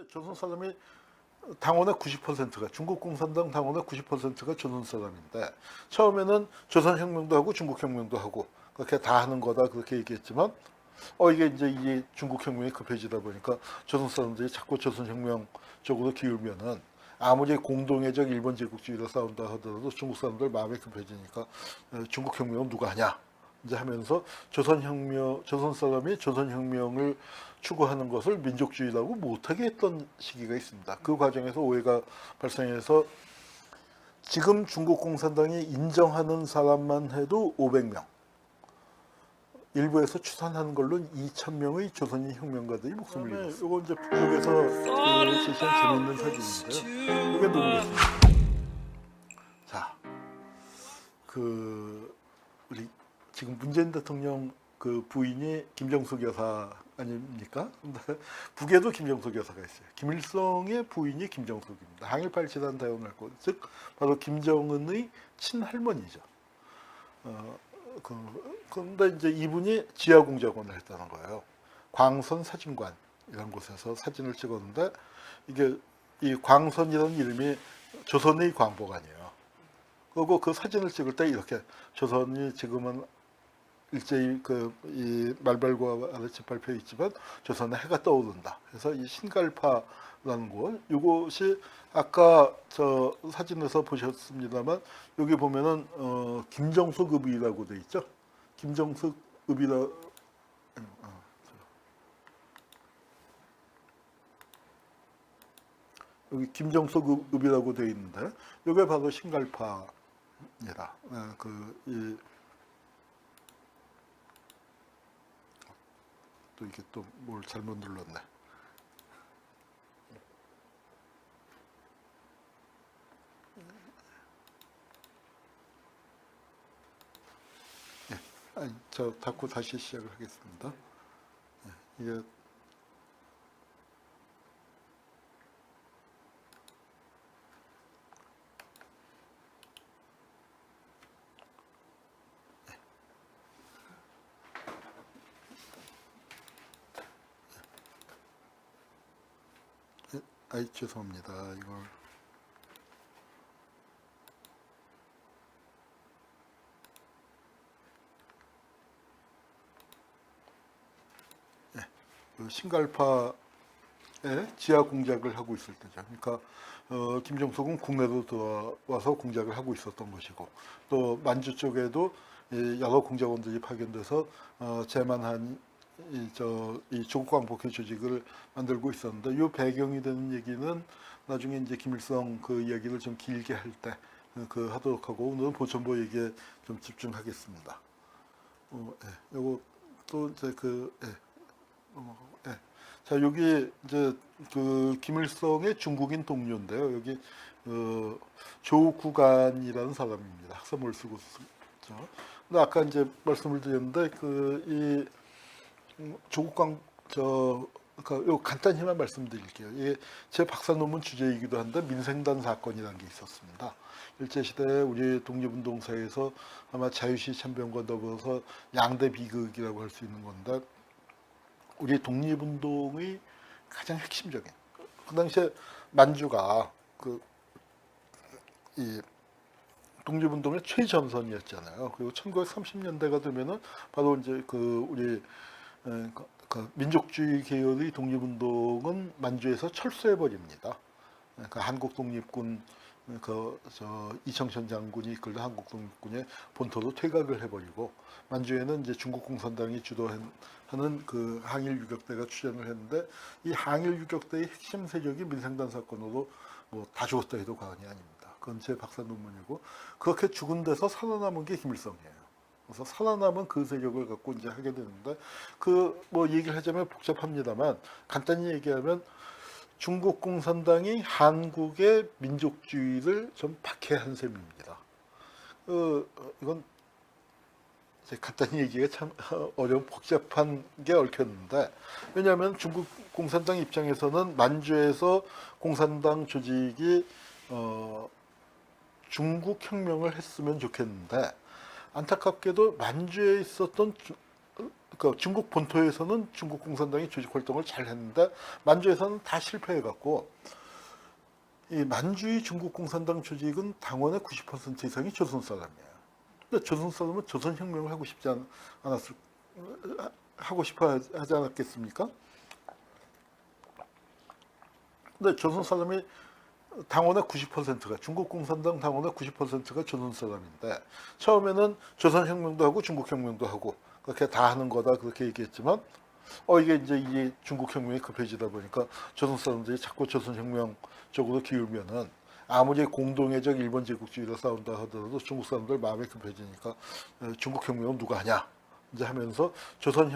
조선 사람이 당원의 90%가 중국 공산당 당원의 90%가 조선 사람인데 처음에는 조선혁명도 하고 중국혁명도 하고 그렇게 다 하는 거다 그렇게 얘기했지만 이게 중국혁명이 급해지다 보니까 조선 사람들이 자꾸 조선혁명 쪽으로 기울면은 아무리 공동애적 일본 제국주의로 싸운다 하더라도 중국 사람들 마음이 급해지니까 중국혁명은 누가 하냐 이제 하면서 조선 사람이 조선혁명을 추구하는 것을 민족주의라고 못하게 했던 시기가 있습니다. 그 과정에서 오해가 발생해서 지금 중국 공산당이 인정하는 사람만 해도 500명, 일부에서 추산하는 걸로 2,000명의 조선인 혁명가들이 목숨을 잃었어요. 이거 이제 북쪽에서 제시한 재미있는 사진인데요. 이게 누구겠습니까? 자, 우리 지금 문재인 대통령 그 부인이 김정숙 여사 아닙니까? 근데 북에도 김정숙 여사가 있어요. 김일성의 부인이 김정숙입니다. 항일팔 재단 대원활동, 즉 바로 김정은의 친할머니죠. 그런데 이제 이분이 지하공작원을 했다는 거예요. 광선 사진관이라는 곳에서 사진을 찍었는데 이게 이 광선이라는 이름이 조선의 광복아니에요. 그리고 그 사진을 찍을 때 이렇게 조선이 지금은 일제히 이 말발과 아래 짓밟혀 있지만 조선에 해가 떠오른다. 그래서 이 신갈파라는 곳, 이곳이 아까 저 사진에서 보셨습니다만 여기 보면은 김정숙 읍이라고 돼 있죠. 김정숙 읍이라 여기 김정숙 읍이라고 돼 있는데 이게 바로 신갈파입니다. 또 이게 또 뭘 잘못 눌렀네. 저 닫고 다시 시작을 하겠습니다. 이게 죄송합니다. 이걸 신갈파에 지하 공작을 하고 있을 때죠. 그러니까 김정숙은 국내로 들어와서 공작을 하고 있었던 것이고 또 만주 쪽에도 여러 공작원들이 파견돼서 제만한 이 조국광복회 조직을 만들고 있었는데 이 배경이 되는 얘기는 나중에 이제 김일성 그 이야기를 좀 길게 할 때 하도록 하고 오늘은 보천보 얘기에 좀 집중하겠습니다. 요거 또 이제 자 여기 이제 김일성의 중국인 동료인데요. 여기 조구간이라는 사람입니다. 학사모를 쓰고 있죠. 근데 아까 이제 말씀을 드렸는데 이 조국광 요 간단히만 말씀드릴게요. 이게 제 박사 논문 주제이기도 한데 민생단 사건이라는 게 있었습니다. 일제시대에 우리 독립운동사에서 아마 자유시 참변과 더불어서 양대 비극이라고 할 수 있는 건데 우리 독립운동의 가장 핵심적인 그 당시에 만주가 이 독립운동의 최전선이었잖아요. 그리고 1930년대가 되면은 바로 이제 우리 민족주의 계열의 독립운동은 만주에서 철수해 버립니다. 한국 독립군 이청천 장군이 이끌던 한국 독립군의 본토로 퇴각을 해버리고 만주에는 이제 중국 공산당이 주도하는 항일 유격대가 출현을 했는데 이 항일 유격대의 핵심 세력이 민생단 사건으로 뭐 다 죽었다 해도 과언이 아닙니다. 그건 제 박사 논문이고 그렇게 죽은 데서 살아남은 게 김일성이에요. 그래서 살아남은 그 세력을 갖고 이제 하게 되는데 뭐 얘기를 하자면 복잡합니다만 간단히 얘기하면 중국 공산당이 한국의 민족주의를 좀 박해한 셈입니다. 이건 간단히 얘기가 참 어려운 복잡한 게 얽혔는데 왜냐하면 중국 공산당 입장에서는 만주에서 공산당 조직이 중국 혁명을 했으면 좋겠는데 안타깝게도 만주에 있었던 그러니까 중국 본토에서는 중국 공산당이 조직 활동을 잘 했는데 만주에서는 다 실패해 갖고 이 만주의 중국 공산당 조직은 당원의 90% 이상이 조선 사람이에요. 근데 조선 사람은 조선 혁명을 하고 싶지 않았을 하고 싶어 하지 않았겠습니까? 근데 조선 사람이 당원의 90%가 중국 공산당 당원의 90%가 조선 사람인데 처음에는 조선 혁명도 하고 중국 혁명도 하고 그렇게 다 하는 거다 그렇게 얘기했지만 이게 중국 혁명이 급해지다 보니까 조선 사람들이 자꾸 조선 혁명 쪽으로 기울면은 아무리 공동애적 일본 제국주의로 싸운다 하더라도 중국 사람들 마음이 급해지니까 중국 혁명은 누가 하냐 이제 하면서 조선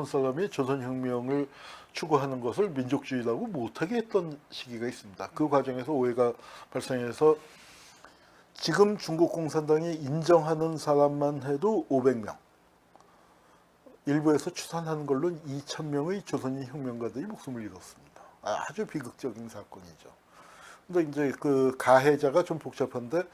사람이 조선 혁명을 추구하는 것을 민족주의라고 못하게 했던 시기가 있습니다. 그 과정에서 오해가 발생해서 지금 중국 공산당이 인정하는 사람만 해도 500명, 일부에서 추산하는 걸로 2,000명의 조선인 혁명가들이 목숨을 잃었습니다. 아주 비극적인 사건이죠. 근데 이제 그 가해자가 좀 복잡한데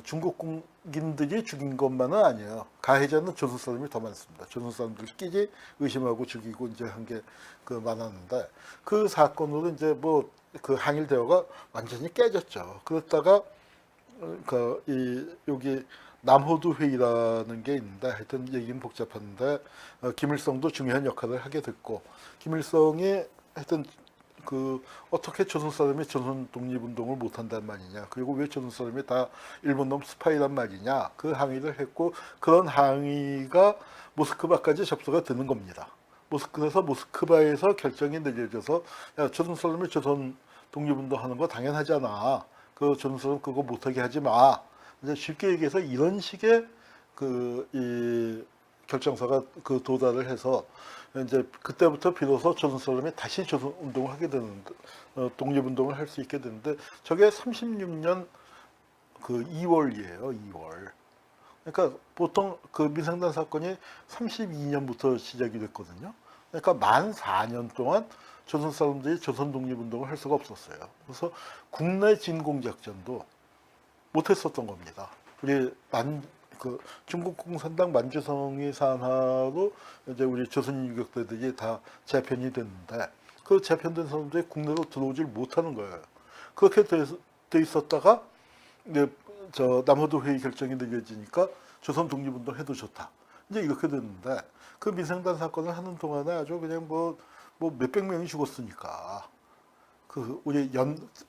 중국인들이 죽인 것만은 아니에요. 가해자는 조선 사람이 더 많습니다. 조선 사람들끼리 의심하고 죽이고 이제 한 게 그 많았는데 그 사건으로 이제 뭐 그 항일 대화가 완전히 깨졌죠. 그랬다가 여기 남호두 회의라는 게 있는데 하여튼 얘기는 복잡한데 김일성도 중요한 역할을 하게 됐고 김일성이 하여튼 어떻게 조선 사람이 조선 독립운동을 못한단 말이냐 그리고 왜 조선 사람이 다 일본 놈 스파이란 말이냐 그 항의를 했고 그런 항의가 모스크바까지 접수가 되는 겁니다. 그래서 모스크바에서 결정이 내려져서 야, 조선 사람이 조선 독립운동 하는 거 당연하잖아. 그 조선 사람 그거 못하게 하지 마. 이제 쉽게 얘기해서 이런 식의 이 결정사가 도달을 해서 이제 그때부터 비로소 조선 사람이 다시 조선 운동을 하게 되는 독립운동을 할 수 있게 되는데 저게 36년 2월이에요. 2월. 그러니까 보통 그 민생단 사건이 32년부터 시작이 됐거든요. 그러니까 만 4년 동안 조선 사람들이 조선 독립운동을 할 수가 없었어요. 그래서 국내 진공작전도 못했었던 겁니다. 우리 중국 공산당 만주성이 산하로 이제 우리 조선인 유격대들이 다 재편이 됐는데 그 재편된 사람들이 국내로 들어오질 못하는 거예요. 그렇게 돼 있었다가 이제 남호도 회의 결정이 내려지니까 조선 독립운동 해도 좋다. 이제 이렇게 됐는데 그 민생단 사건을 하는 동안에 아주 그냥 뭐 몇백 명이 죽었으니까 우리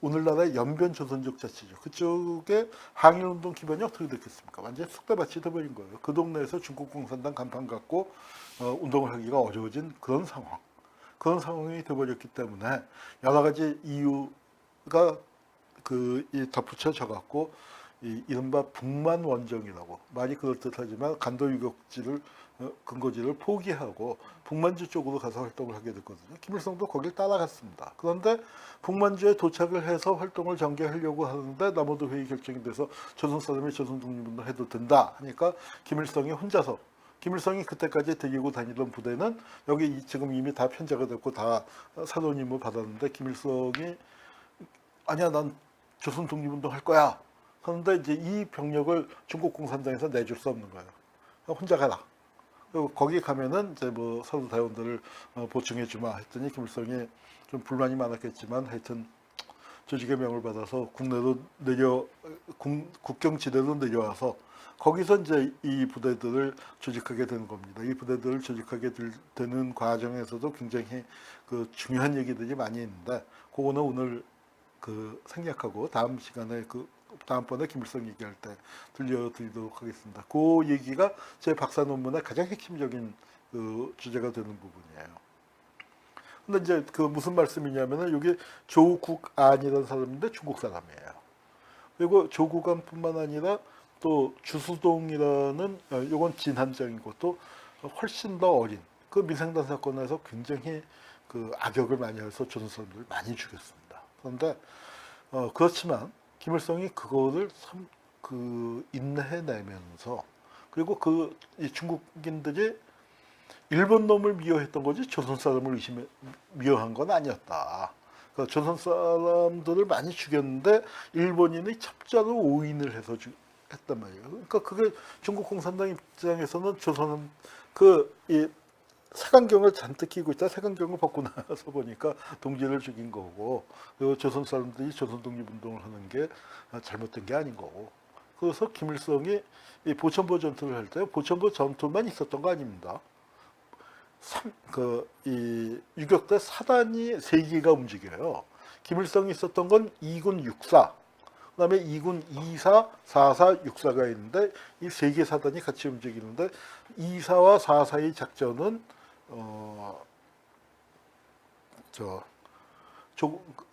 오늘날의 연변 조선족 자치죠. 그쪽에 항일운동 기반이 어떻게 됐겠습니까? 완전히 쑥대밭이 돼버린 거예요. 그 동네에서 중국 공산당 간판 갖고 운동을 하기가 어려워진 그런 상황이 돼버렸기 때문에 여러 가지 이유가 덧붙여져 갖고 이른바 북만 원정이라고 말이 그럴듯하지만 간도 유격지를 근거지를 포기하고 북만주 쪽으로 가서 활동을 하게 됐거든요. 김일성도 거길 따라갔습니다. 그런데 북만주에 도착을 해서 활동을 전개하려고 하는데 남호도 회의 결정이 돼서 조선 사람이 조선 독립운동 해도 된다 하니까 김일성이 그때까지 데리고 다니던 부대는 여기 지금 이미 다 편제가 됐고 다 사돈 임무 받았는데 김일성이 아니야 난 조선 독립운동 할 거야. 그런데 이제 이 병력을 중국 공산당에서 내줄 수 없는 거예요. 혼자 가라. 그리고 거기 가면은 이제 뭐 서로 대원들을 보충해 주마 했더니 김일성이 좀 불만이 많았겠지만 하여튼 조직의 명을 받아서 국경지대로 내려와서 거기서 이제 이 부대들을 조직하게 되는 겁니다. 이 부대들을 조직하게 되는 과정에서도 굉장히 중요한 얘기들이 많이 있는데 그거는 오늘 생략하고 다음 시간에 다음번에 김일성 얘기할 때 들려드리도록 하겠습니다. 그 얘기가 제 박사 논문의 가장 핵심적인 주제가 되는 부분이에요. 근데 이제 무슨 말씀이냐면은 여기 조국안이라는 사람인데 중국 사람이에요. 그리고 조국안뿐만 아니라 또 주수동이라는 요건 진한정이고 또 훨씬 더 어린 민생단 사건에서 굉장히 악역을 많이 해서 조선 사람들을 많이 죽였습니다. 그런데 그렇지만 김일성이 그거를 인내해내면서 그리고 이 중국인들이 일본 놈을 미워했던 거지 조선 사람을 미워한 건 아니었다. 그러니까 조선 사람들을 많이 죽였는데 일본인이 첩자로 오인을 해서 했단 말이에요. 그러니까 그게 중국 공산당 입장에서는 조선은 색안경을 잔뜩 끼고 있다 색안경을 벗고 나서 보니까 동지를 죽인 거고, 그리고 조선 사람들이 조선 독립운동을 하는 게 잘못된 게 아닌 거고. 그래서 김일성이 이 보천보 전투를 할 때 보천보 전투만 있었던 거 아닙니다. 이 유격대 사단이 세 개가 움직여요. 김일성이 있었던 건 2군 6사, 그다음에 2군 2사, 4사, 6사가 있는데 이 세 개 사단이 같이 움직이는데 2사와 4사의 작전은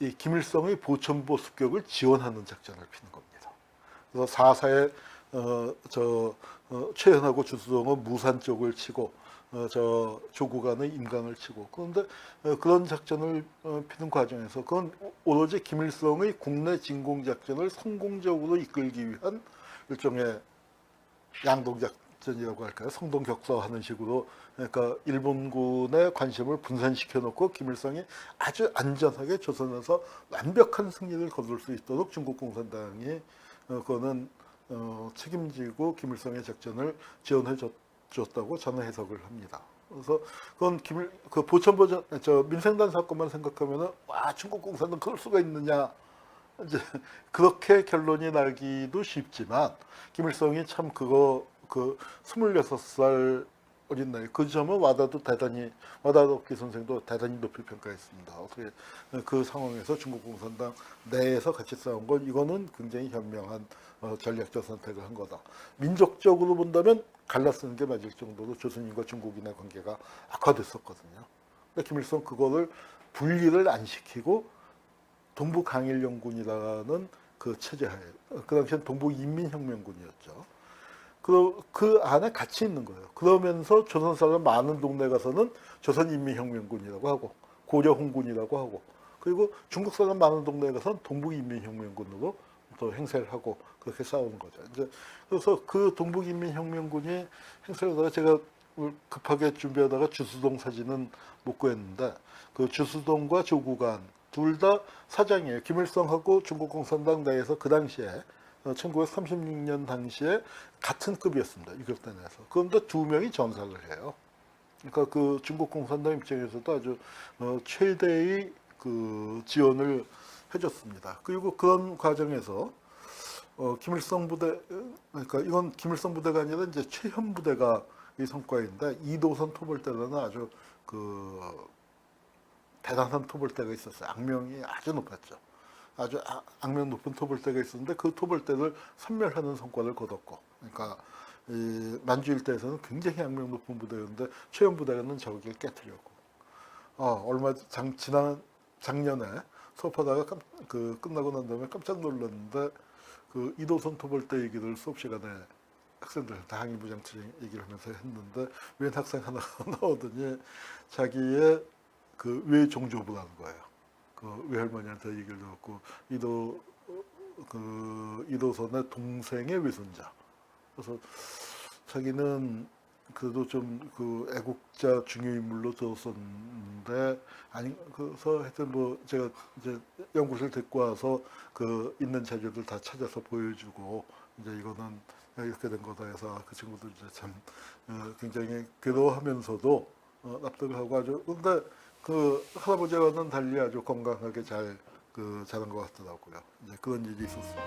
이 김일성의 보천보 습격을 지원하는 작전을 피는 겁니다. 그래서 4사의 최현하고 주수동은 무산 쪽을 치고 조국안의 임강을 치고, 그런데 그런 작전을 피는 과정에서 그건 오로지 김일성의 국내 진공 작전을 성공적으로 이끌기 위한 일종의 양동 작전이라고 할까요? 성동격서하는 식으로, 그러니까 일본군의 관심을 분산시켜 놓고 김일성이 아주 안전하게 조선에서 완벽한 승리를 거둘 수 있도록 중국 공산당이 그거는 책임지고 김일성의 작전을 지원해 줬다고 저는 해석을 합니다. 그래서 그건 그 보천보 민생단 사건만 생각하면은 와, 중국 공산당 그럴 수가 있느냐, 이제 그렇게 결론이 나기도 쉽지만 김일성이 참 그 26살 어린 나이 그 점은 와다도키 선생도 대단히 높이 평가했습니다. 어떻게 그 상황에서 중국 공산당 내에서 같이 싸운 건 이거는 굉장히 현명한 전략적 선택을 한 거다. 민족적으로 본다면 갈라쓰는 게 맞을 정도로 조선인과 중국인의 관계가 악화됐었거든요. 근데 김일성 그거를 분리를 안 시키고 동북강일연군이라는 그 체제하에, 그 당시엔 동북인민혁명군이었죠. 그 안에 같이 있는 거예요. 그러면서 조선 사람 많은 동네 가서는 조선인민혁명군이라고 하고 고려홍군이라고 하고, 그리고 중국 사람 많은 동네에 가서는 동북인민혁명군으로 또 행세를 하고 그렇게 싸우는 거죠. 이제 그래서 그 동북인민혁명군이 행세를 하다가 제가 급하게 준비하다가 주수동 사진은 못 구했는데 그 주수동과 조국안 둘 다 사장이에요. 김일성하고 중국 공산당 내에서 그 당시에 1936년 당시에 같은 급이었습니다. 유격대 내에서. 그런데 두 명이 전사를 해요. 그러니까 그 중국 공산당 입장에서도 아주 최대의 그 지원을 해줬습니다. 그리고 그런 과정에서 김일성 부대, 그러니까 이건 김일성 부대가 아니라 이제 최현 부대가 이 성과인데, 이도선 토벌대라는 아주 그 대단한 토벌대가 있었어요. 악명이 아주 높았죠. 아주 악명 높은 토벌대가 있었는데 그 토벌대를 섬멸하는 성과를 거뒀고, 그러니까 이 만주 일대에서는 굉장히 악명 높은 부대였는데 최현 부대는 저기를 깨뜨렸고, 지난 작년에 수업하다가 끝나고 난 다음에 깜짝 놀랐는데 그 이도선 토벌대 얘기를 수업 시간에 학생들한테 항의부장처럼 얘기를 하면서 했는데 웬 학생 하나가 나오더니 자기의 그 외종조부라는 거예요. 그 외할머니한테 얘기를 들었고 이도선의 동생의 외손자. 그래서 자기는 그래도 좀 그 애국자 중요 인물로 들었었는데, 아니 그래서 하여튼 뭐 제가 이제 연구실 데리고 와서 그 있는 자료들 다 찾아서 보여주고 이제 이거는 이렇게 된 거다 해서 그 친구들 이제 참 굉장히 괴로워하면서도 납득을 하고 아주, 근데 그 할아버지와는 달리 아주 건강하게 잘 자란 것 같더라고요. 이제 그런 일이 있었습니다.